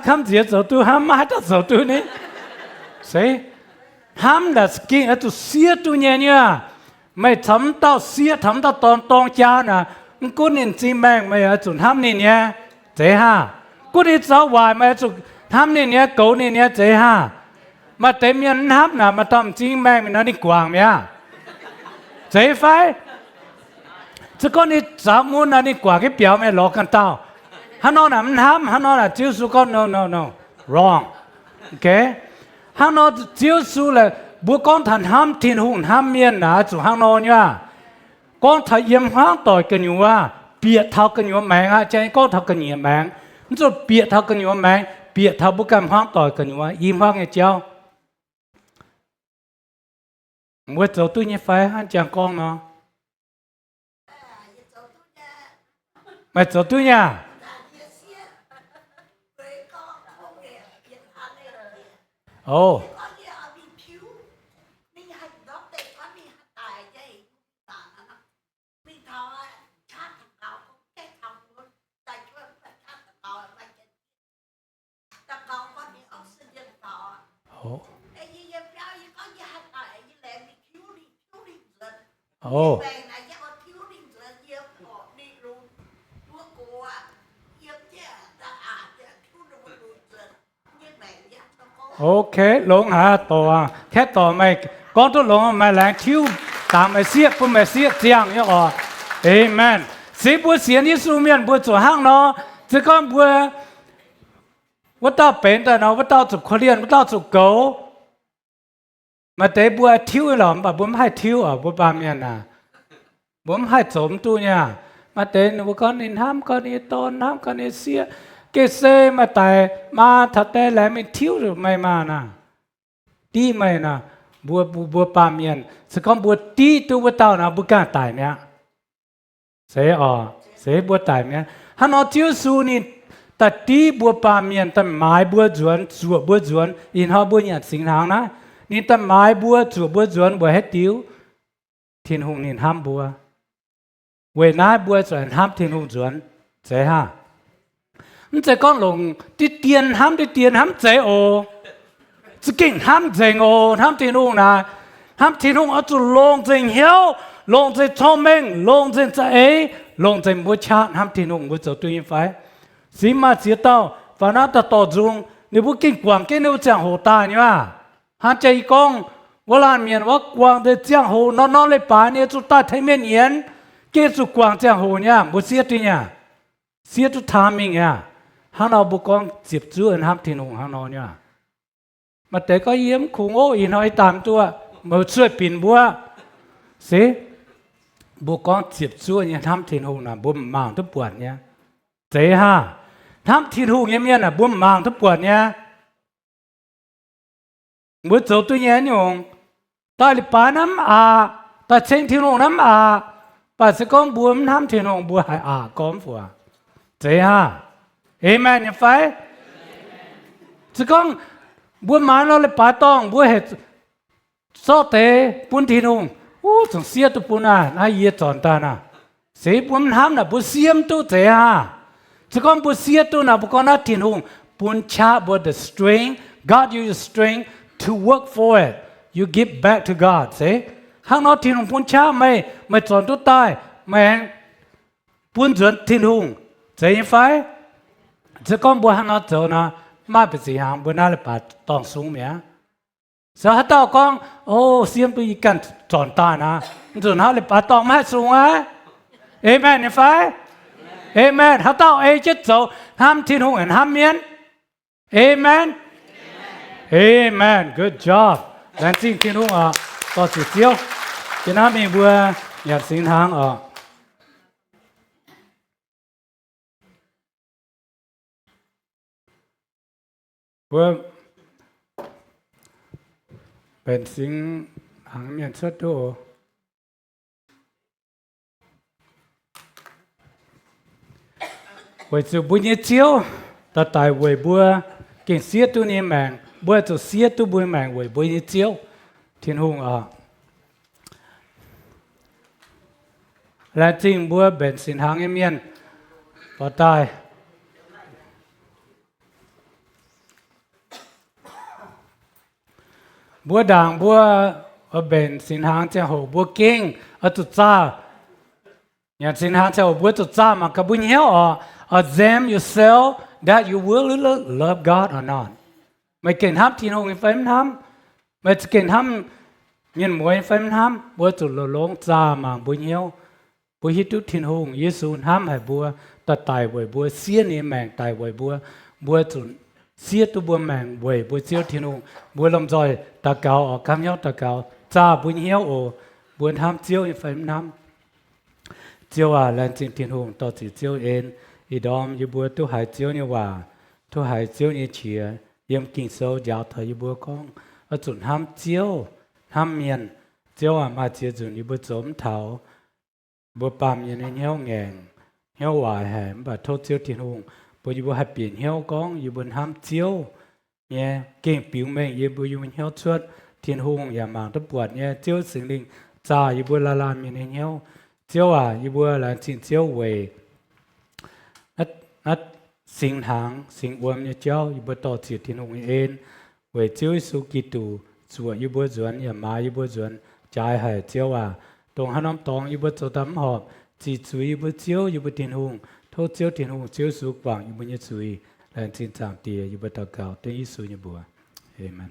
không gì走tu ham mà hết tao走tu nè谁ham là skin ở tu xía tu nhẹ nhá mày thấm tao xía thấm tao tòn cha nè cô nên xin mình mày ở chỗ ham nè nhá thế ha cô đi giáo hoài mày ở chỗ ham nè nhá cổ nè nhá thế ha mà tem nhân ham nè mà tầm xin mình nó đi quảng nhá thế phải 这个你咱们那你挂个表面落กัน到他那那唔ham他那那就是讲 no wrong OK 他那就是了不讲他ham thiên hùng ham miênนะ主他那เนี่ย讲他ยห้างต่อยกันอยู่ว่าเปียเท่ากันอยู่แมงอ่ะใจก็เท่ากันอยู่แมงมันจะเปียเท่ากันอยู่แมงเปียเท่าบุกการห้างต่อยกันอยู่ว่ายิ้มห้างไงเจ้าเมื่อเจ้าตู้เนี่ยไฟหันจางกองเนาะไม่เจ้าตู้เนี่ยโอ้โอ้โอเคลงหาตัวแค่ต่อไม่ก้อนตัวลงมาแรงคิ้วตามไม่เสียปุ่มไม่เสียเจียงเนี่ยอ๋อเอเมนสิบัวเสียนี่สูเมียนบัวตัวห้างเนาะจะก้อนบัวว่าต้าเป็นแต่เนาะว่าต้าจุกเขาเรียนว่าต้าจุกเก๋ามาแต่บัวทิ้วหรอแบบบัวไม่ให้ทิ้วอ่ะบัวบาเมียนน่ะบัวไม่ให้สมตัวเนี่ยมาแต่หนูก้อนนินห้ามก้อนนี้ต้นห้ามก้อนนี้เสียเกษมาแต่มาถ้าแต่แล้วไม่ทิ้วหรือไม่มานะดีไหมนะบัวปาเมียนสกัมบัวตีตัวบัวเต้านะบัวกล้าตายเนี่ยเสียอ๋อเสียบัวตายเนี่ยฮันเอาเจ้าสูนี่แต่ตีบัวปาเมียนแต่ไม้บัวจวนจั่วบัวจวนอินหาบัวเนี่ยสิงหางนะนี่แต่ไม้บัวจั่วบัวจวนบัวให้ติ้วเทียนหงนี่ห้ามบัวเวน่าบัวจวนห้ามเทียนหงจวนเสียฮะมันจะก้อนลงที่เตียนห้ามที่เตียนห้ามเจโอจะเก่งห้ามเจงโอห้ามเทียนหงนะห้ามเทียนหงเอาจุลงเจงเหี้ยวลงเจงทอมเมงลงเจงจะเอลงเจงบัวชาห้ามเทียนหงบัวจะตัวยิงไฟสีมาเสียเต้าฝันน่าจะต่อจุงนี่พวกกินกวางกินนี่พวกจังโหตายนี่ว่าหาใจกองเวลาเมียนว่ากวางเดจังโหนอนเลยป่าเนี่ยจุดตาไทยเมียนเย็นเกจุกวางจังโหเนี่ยบุเสียตีเนี่ยเสียจุดทามิงเนี่ยหาเราบุกองจีบจูอันห้ามทิ้งหงหานอนเนี่ยมาแต่ก็เยี่ยมคงโอ้อินหอยตามตัวมาช่วยปิ่นบัวสิบุกองจีบจูเนี่ยห้ามทิ้งหงนะบุมมังทุกปวดเนี่ยเจ้าทำทิ้งหงเนี่ยเมียน่ะบุมมังทุกปวดเนี่ยเมื่อเจ้าตัวเนี้ยนี่องตาลิปาน้ำอาตาเชิงทิ้งหงน้ำอาปัสสก้องบัวมันทำทิ้งหงบัวหายอาก้อมฝัวเจ้าเอเมนเนี่ยไฟสก้องบัวมันเราเลยป่าต้องบัวเห็ดซอเตปุ่นทิ้งหงโอ้สงเสียตัวปุ่นน่ะน่าเยี่ยจอนตาน่ะเสียบัวมันทำน่ะบัวเสียมตัวเจ้าสก้องบัวเสียตัวน่ะบุกน่าทิ้งหงปุ่นชาบัว the strength God use your strength to work for it you give back to God see ข้างนอกทิ้งหงปุ่นชาไม่จอนตัวตายไม่ปุ่นจวนทิ้งหงเจ้าไฟจะก้องบัวข้างนอกเจ้านะมาเป็นสีหางบัวน่าเลยป่าต้องสูงเมียสาหัสเต้าก้องโอ้เสียมตัวอีกันจอนตายนะจนน่าเลยป่าต้องไม่สูงอ่ะเอเมนเนี่ยไฟเอเมนหัสเต้าเอเจ็ดเจ้าห้ามทิ้งหงเห็นห้ามเมียนเอเมนเอเมน good job แรงจริงทิ้งหงอ่ะต่อสุดเดียวจะน่ามีบัวอยากสิงหางอ่ะบัวเป็นสิ่งหางเมียนสุดโตไว้จะบุญเจียวแต่ตายไว้บัวเก่งเสียตัวนี้แมงบัวจะเสียตัวบัวแมงไว้บุญเจียวทิ้งหงอ่ะและจริงบัวเป็นสิ่งหางเมียนพอตายบัวด่างบัวเป็นสินหางเจ้าหัวบัวเก่งจุดจ้าอย่างสินหางเจ้าบัวจุดจ้ามันก็บุญเหี้ยวexamine yourself that you will love God or not ไม่เก่งทำที่น้องไฟมันทำไม่เก่งทำเงินมวยไฟมันทำบัวจุดหลงจ้ามันบุญเหี้ยว bữa hít tu thiên hùng Giêsu ham hay bữa ta tài với bữa xía này mèn tài với bữa chuẩn xía tu bữa mèn với bữa xía thiên hùng bữa làm rồi ta cao ở cam nhau ta cao cha bữa hiếu ở bữa ham chiếu phải nam chiếu lên trên thiên hùng ta chỉ chiếu en ý đom như bữa tu hải chiếu như tu hải chiếu như chia yếm kinh sâu giáo thời bữa con ở chuẩn ham chiếu ham miền chiếu mà chiếu chuẩn như bữa chấm thảo bữa pam như này heo ngẹn heo hoài hẻm và thốt chiếu thiên hùng bữa như bữa hạt biển heo con như bữa ham chiếu nhé kinh biểu mệnh như bữa như mình heo chuột thiên hùng nhà màng tập quạt nhé chiếu sinh linh cha như bữa la như này heo chiếu như bữa là chín chiếu về sinh tháng sinh uom như cháu như bữa tỏ chiếu thiên hùng yên về chiếu su kỳ tù chùa như bữa duẩn nhà má như bữa duẩn trái hải chiếu tông hắn năm tông như bữa cho tấm họp chỉ chui như bữa chiếu như bữa thiên hùng thốt chiếu thiên hùng chiếu su quảng như bữa như chui lên trên trạm tiề như bữa tàu cao tên Giêsu như bữa amen.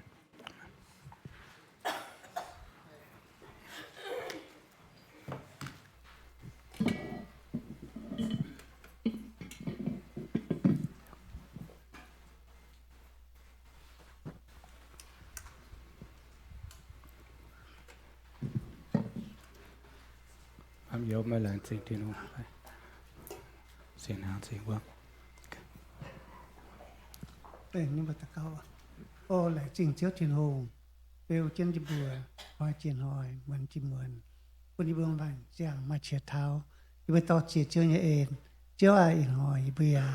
Am yếu mà làm chuyện thiên hùng xin hàng xin quang đây nhưng mà ta câu ô lại trình chiếu thiên hùng bêu chân đi bùa hỏi chuyện hỏi mình chỉ muốn quân đi buông vàng giảng mà chia tháo đi bên tàu chia chiếu như ên chiếu ai hỏi bây giờ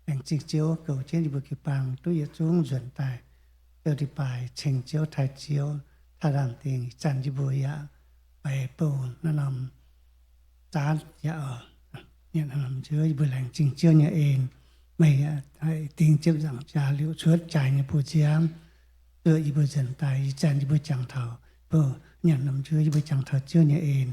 đành trình chiếu cầu trên đi bùa kỳ bằng tôi giờ xuống duyên tài tôi đi bài trình chiếu thái chiếu thay làm tiền chăn đi bùa ya bài bầu nó nằm chán ya ở nhận làm chơi bữa lành trình chiếu như ên mày hãy tin chấp rằng trả liệu suốt trải như bùa chiếm tự ý bùa dần tài chăn đi bùa chẳng thảo bùa nhận làm chơi bùa chẳng thảo chiếu như ên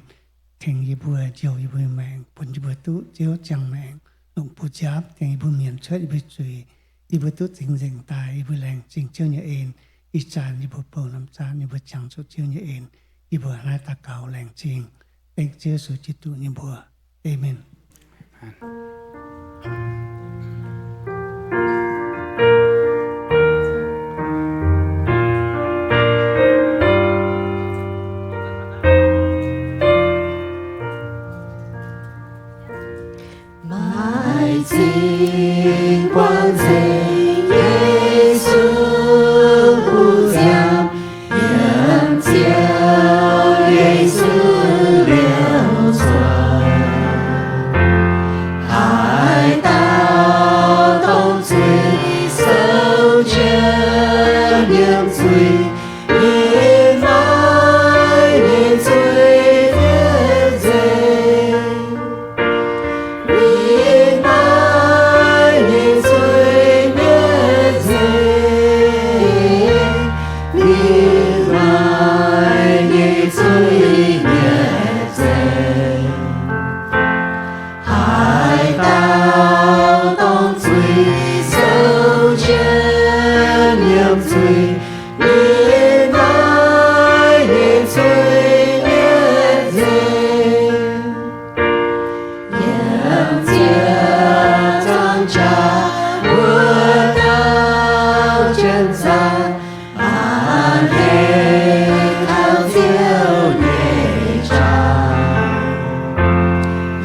thành như bùa chiếu như bùa mạng buồn như bùa tú chiếu chẳng mạng lụng bùa chiếm thành như bùa miền suốt như bùa chùy như bùa tú tình dành tài bùa lành trình chiếu như ên ý chăn như bùa bầu làm chăn như bùa chẳng suốt chiếu như ên như bùa hai ta cầu lành trình bên chiếu suốt chiếu tụ như bùa amen. Mãi chính quang dây Giêsu phù giam hiểm chiếu Giêsu liều xoài hai tao tông truy sâu chân niềm truy nhìn mãi nhìn truy thiên dây nhìn mãi nhìn truy biết dây nhìn mãi nhìn truy biết dây hai tao tông truy sâu chân niềm truy nhìn mãi nhìn truy biết dây nhầm chia trong trà mưa cao chân gian an hết thao diêu nhẹ trào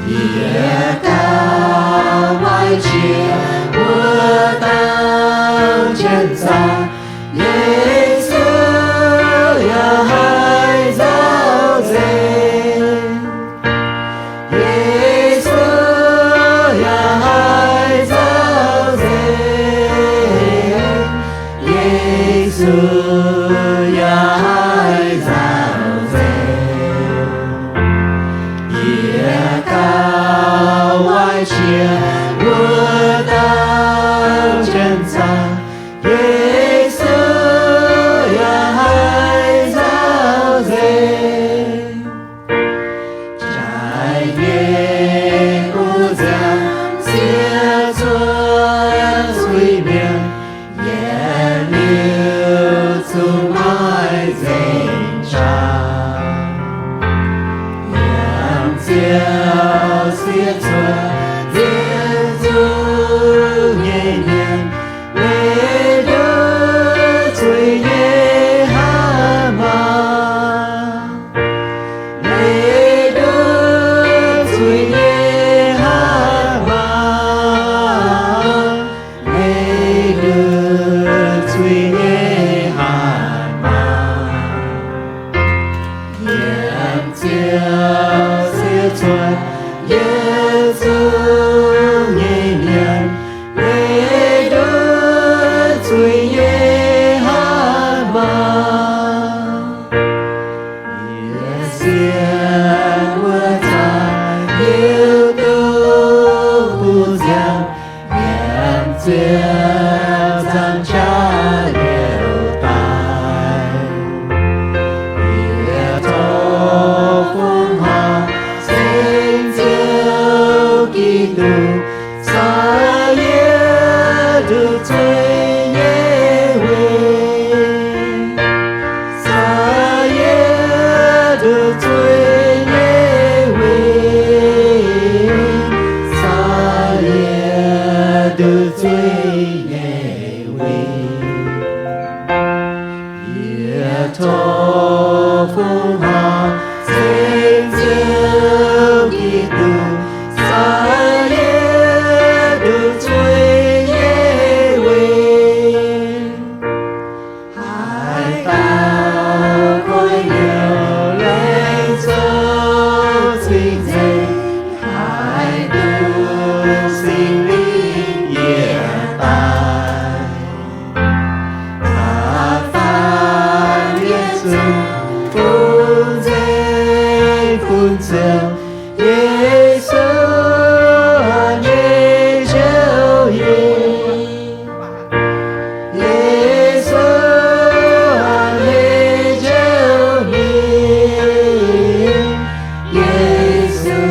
địa cao mái chia mưa cao chân gian Giêsu ya hai giáo dền Giêsu ya hai giáo dền Giêsu ya hai giáo dền địa cao mái chia mưa cao chân gian Giêsu ya hai giáo dền trải nghiệm u giang xia xuân suy miền nhẹ liêu xuống mãi dành trà nhầm chia được chơi nhé về xa nhé được chơi nhé về xa nhé được chơi nhé về nhé cho phong hà sinh diệu kỳ từ xa nhé được chơi nhé về hai ta coi nhiều lên cho sinh dành hai đứa sinh linh hiện tại ta phán biết rằng phun dây phun dèo Giêsu nhé treo hiền Giêsu nhé treo hiền Giêsu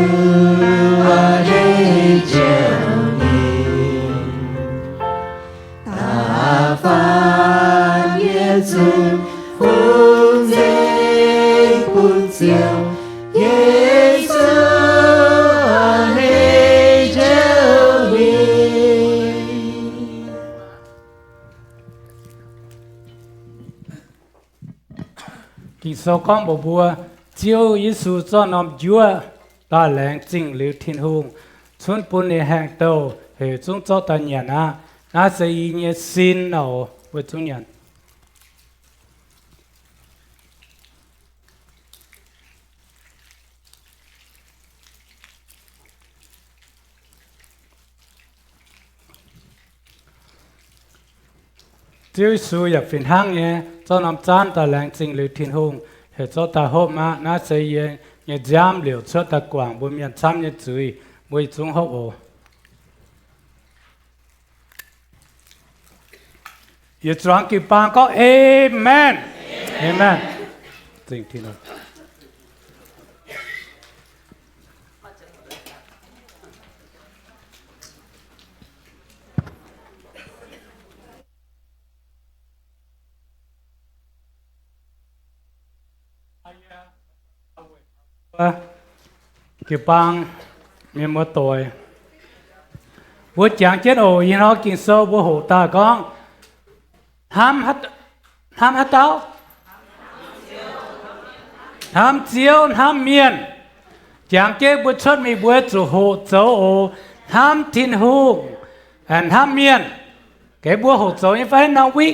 nhé treo hiền ta phán biết rằng phun dây phun dèo Giêsu nhé treo hiền Kinh số con bộ bùa chiếu Giêsu cho nằm Chúa ta lén chính liu thiên hùng xuân bùn nề hàng đầu hệ chúng cho ta nhận à na sẽ ý nghĩa xin nào với chúng nhận Chúa Giêsuอยากเป็นห้างเนี่ยเจ้านำจานตาแรงจริงหรือทิ้นหงเหตุเจ้าตาโฮมาน่าเสียเนี่ยจามเหลียวเชื่อตากว่างบนเมียนซ้ำเนี่ยจุยมวยจุงเขาโออย่าจางกีปางก็เอเมนเอเมนจริงที่นั่นกีปังมีมือตัววัวจางเจ็ดโอ้ยน้องกินโซ่วัวหูตากองห้ามฮัดเต้าห้ามเจียวห้ามเมียนจางเจ็ดวัวชดมีวัวจุหูโจโอห้ามทิ้นหูห้ามเมียนแกวัวหูโจยังไงน้องวิ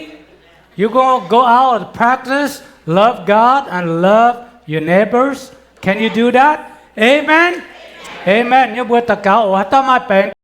you gonna go out and practice love God and love your neighbors. Can you do that? Amen. Amen. Như bữa ta cáo ở ta mai bèn